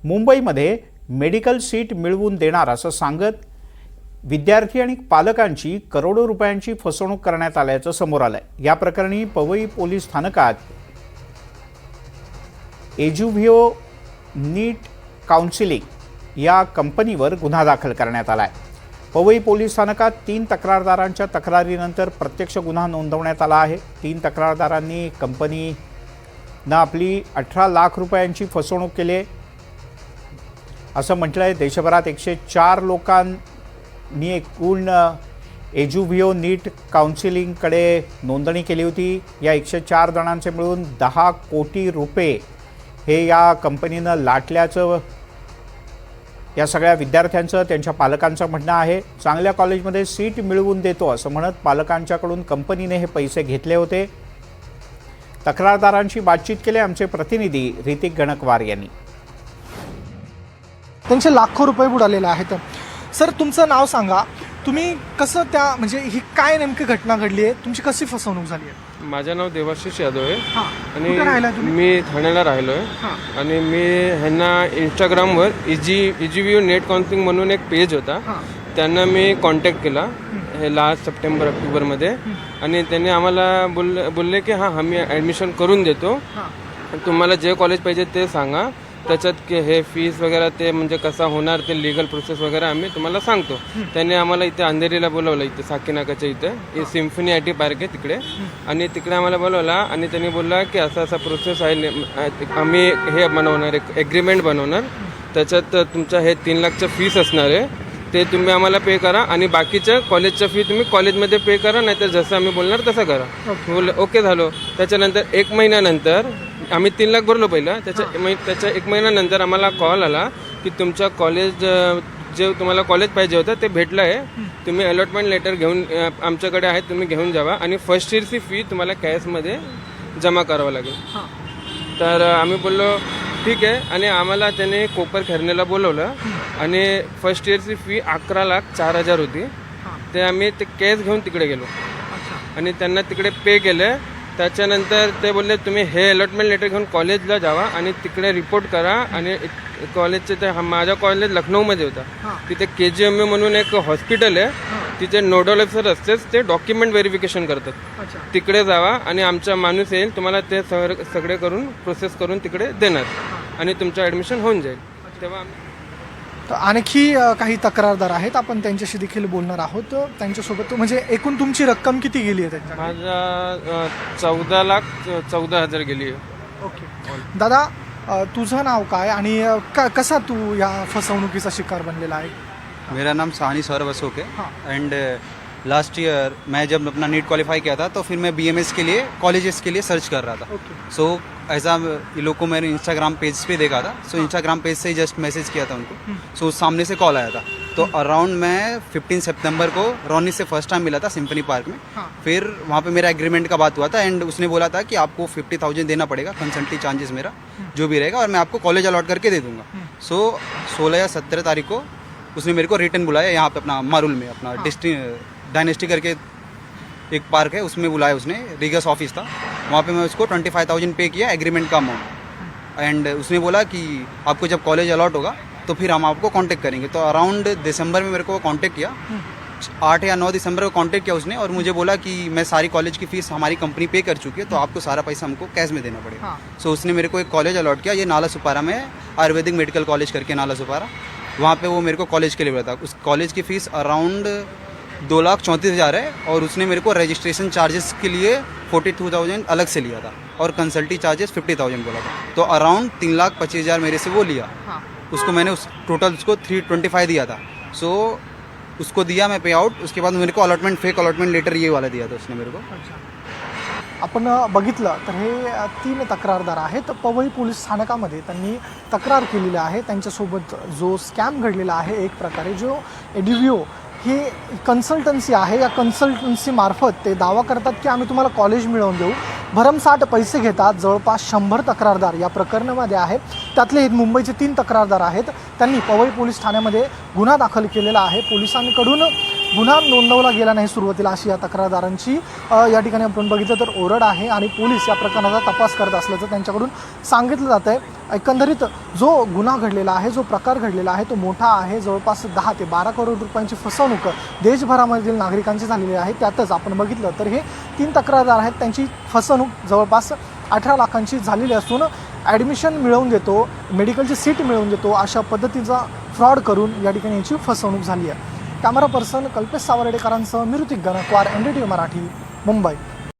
मुंबईमध्ये medical seat मिळवून देणार असं सांगत विद्यार्थी आणि पालकांची करोडो रुपयांची फसवणूक करण्यात आल्याचं समोर आलंय। या प्रकरणी पवई पोलीस स्थानकात एजुव्हिओ नीट काउन्सिलिंग या कंपनीवर गुन्हा दाखल करण्यात आलाय। पवई पोलीस स्थानकात 3 तक्रारदारांच्या तक्रारीनंतर प्रत्यक्ष गुन्हा नोंदवण्यात आला आहे। 3 तक्रारदारांनी कंपनीनं आपली 18 लाख रुपयांची फसवणूक केली आहे असं म्हटलं आहे। देशभरात 104 लोकांनी एकूण एजुव्हिओ नीट काउन्सिलिंगकडे नोंदणी केली होती। या 104 जणांचे मिळून 10 कोटी रुपये हे या कंपनीनं लाटल्याचं या सगळ्या विद्यार्थ्यांचं त्यांच्या पालकांचं म्हणणं आहे। चांगल्या कॉलेजमध्ये सीट मिळवून देतो असं म्हणत पालकांच्याकडून कंपनीने हे पैसे घेतले होते। तक्रारदारांशी बातचीत केली आमचे प्रतिनिधी ऋतिक गणकवार यांनी। त्यांचे लाखो रुपये बुडालेले आहेत। सर, तुमचं नाव सांगा, तुम्ही कसं त्या म्हणजे ही काय नेमकी घटना घडली आहे, तुमची कशी फसवणूक झाली आहे? माझं नाव देवाशिष यादव आहे आणि मी ठाण्याला राहिलो आहे आणि मी ह्यांना इंस्टाग्रामवर एजुव्हिओ नीट काउन्सिलिंग म्हणून एक पेज होता, त्यांना मी कॉन्टॅक्ट केला हे लास्ट सप्टेंबर ऑक्टोबरमध्ये आणि त्यांनी आम्हाला बोलले की हां आम्ही ॲडमिशन करून देतो, तुम्हाला जे कॉलेज पाहिजे ते सांगा, त्याच्यात की हे फीस वगैरे ते म्हणजे कसा होणार ते लीगल प्रोसेस वगैरे आम्ही तुम्हाला सांगतो। त्यांनी आम्हाला इथे अंधेरीला बोलवलं, इथे साकीनाकाच्या इथे सिम्फनी IT पार्क आहे तिकडे, आणि तिकडे आम्हाला बोलवला आणि त्यांनी बोलला की असा प्रोसेस आहे, आम्ही हे बनवणार एक ॲग्रीमेंट बनवणार, त्याच्यात तुमच्या हे 3 लाखचं फीस असणार आहे, ते तुम्ही आम्हाला पे करा आणि बाकीचं कॉलेजचं फी तुम्ही कॉलेजमध्ये पे करा, नाहीतर जसं आम्ही बोलणार तसं करा। बोललं ओके झालो। त्याच्यानंतर 1 महिन्यानंतर आम्ही 3 लाख भरलो पहिला, त्याच्या 1 महिन्यानंतर आम्हाला कॉल आला की तुमच्या कॉलेज जे तुम्हाला कॉलेज पाहिजे होतं ते भेटलं आहे, तुम्ही अलॉटमेंट लेटर घेऊन आमच्याकडे आहे, तुम्ही घेऊन जावा आणि फर्स्ट इयरची फी तुम्हाला कॅशमध्ये जमा करावं लागेल। तर आम्ही बोललो ठीक आहे, आणि आम्हाला त्याने कोपर खैरनेला बोलवलं आणि फर्स्ट इयरची फी 11,04,000 होती, ते आम्ही ते कॅश घेऊन तिकडे गेलो आणि त्यांना तिकडे पे केलं। त्याच्यानंतर ते बोलले तुम्ही हे अलॉटमेंट लेटर घेऊन कॉलेजला जावा आणि तिकडे रिपोर्ट करा, आणि कॉलेजचे ते माझा कॉलेज लखनौमध्ये होता, तिथे KGMU म्हणून एक हॉस्पिटल आहे, तिथे नोडल ऑफिसर असतेच ते डॉक्युमेंट व्हेरिफिकेशन करतात, तिकडे जावा आणि आमचा माणूस येईल, तुम्हाला ते सगळे करून प्रोसेस करून तिकडे देणार आणि तुमचं ॲडमिशन होऊन जाईल। तेव्हा आणखी काही तक्रारदार आहेत, आपण त्यांच्याशी देखील बोलणार आहोत। त्यांच्यासोबत म्हणजे एकूण तुमची रक्कम किती गेली आहे त्यांच्या? माझा 14,14,000 गेली आहे। ओके दादा, तुझं नाव काय आणि कसा तू या फसवणुकीचा शिकार बनलेला आहे? मेरा नाम साहनी सौरभ अशोक है एंड लास्ट ईयर मैं जब अपना नीट क्वालिफाई किया था तो फिर मैं BMS के लिए कॉलेजेस के लिए सर्च कर रहा था। सो ऐसा ये लोग को मैंने इंस्टाग्राम पेज पे देखा था, सो इंस्टाग्राम पेज से ही जस्ट मैसेज किया था उनको, सो सामने से कॉल आया था। तो अराउंड मैं 15 सितंबर को रोनी से फर्स्ट टाइम मिला था सिम्फनी पार्क में, फिर वहाँ पे मेरा एग्रीमेंट का बात हुआ था एंड उसने बोला था कि आपको 50,000 देना पड़ेगा, कंसल्टी चार्जेस मेरा जो भी रहेगा, और मैं आपको कॉलेज अलॉट करके दे दूंगा। सो 16 या 17 तारीख को उसने मेरे को रिटर्न बुलाया यहाँ पे अपना मारुल में, अपना डायनेस्टी करके एक पार्क है, उसमें बुलाया उसने, रीगस ऑफिस था वहाँ पे। मैं उसको 25,000 पे किया एग्रीमेंट का अमाउंट, एंड उसने बोला कि आपको जब कॉलेज अलॉट होगा तो फिर हम आपको कांटेक्ट करेंगे। तो अराउंड दिसंबर में मेरे को कांटेक्ट किया, 8 या 9 दिसंबर को कांटेक्ट किया उसने, और मुझे बोला कि मैं सारी कॉलेज की फ़ीस हमारी कंपनी पे कर चुकी है, तो आपको सारा पैसा हमको कैश में देना पड़ेगा। सो उसने मेरे को एक कॉलेज अलॉट किया, ये नाला सुपारा में आयुर्वेदिक मेडिकल कॉलेज करके नाला सुपारा, वहाँ पे वो मेरे को कॉलेज के लिए बोला था। उस कॉलेज की फ़ीस अराउंड 2,34,000 है, और उसने मेरे को रजिस्ट्रेशन चार्जेस के लिए 42,000 अलग से लिया था और कंसल्टी चार्जेस 50,000 बोला था। तो अराउंड 3,25,000 मेरे से वो लिया। उसको मैंने टोटल उसको 325 दिया था। सो उसको दिया मैं पे आउट, उसके बाद मेरे को अलॉटमेंट फेक अलॉटमेंट लेटर ये वाला दिया था उसने मेरे को। आपण बघितलं तर हे 3 तक्रारदार आहेत, पवई पोलीस स्थानकामध्ये त्यांनी तक्रार केलेली आहे। त्यांच्यासोबत जो स्कॅम घडलेला आहे एक प्रकारे, जो एजुव्हिओ ही कन्सल्टन्सी आहे, या कन्सल्टन्सी मार्फत ते दावा करतात की आम्ही तुम्हाला कॉलेज मिळवून देऊ, भरमसाठ पैसे घेतात। जवळपास 100 तक्रारदार या प्रकरणामध्ये आहेत, त्यातले मुंबईचे 3 तक्रारदार आहेत। त्यांनी पवई पोलीस ठाण्यामध्ये गुन्हा दाखल केलेला आहे। पोलिसांकडून गुन्हा नोंदवला गेला नाही सुरुवातीला, अशी या तक्रारदारांची या ठिकाणी आपण बघितलं तर ओरड आहे आणि पोलीस या प्रकरणाचा तपास करत असल्याचं त्यांच्याकडून सांगितलं जात आहे. एकंदरीत जो गुन्हा घडलेला आहे, जो प्रकार घडलेला आहे तो मोठा आहे. जवळपास 10 ते 12 करोड रुपयांची फसवणूक देशभरामधील नागरिकांची झालेली आहे. त्यातच आपण बघितलं तर हे 3 तक्रारदार आहेत, त्यांची फसवणूक जवळपास 18 लाखांची झालेली असून ॲडमिशन मिळवून देतो, मेडिकलची सीट मिळवून देतो अशा पद्धतीचा फ्रॉड करून या ठिकाणी याची फसवणूक झाली आहे. कॅमेरा पर्सन कल्पेश सावर्डेकरांसह मी ऋतिक गणकवार, NDTV मराठी, मुंबई.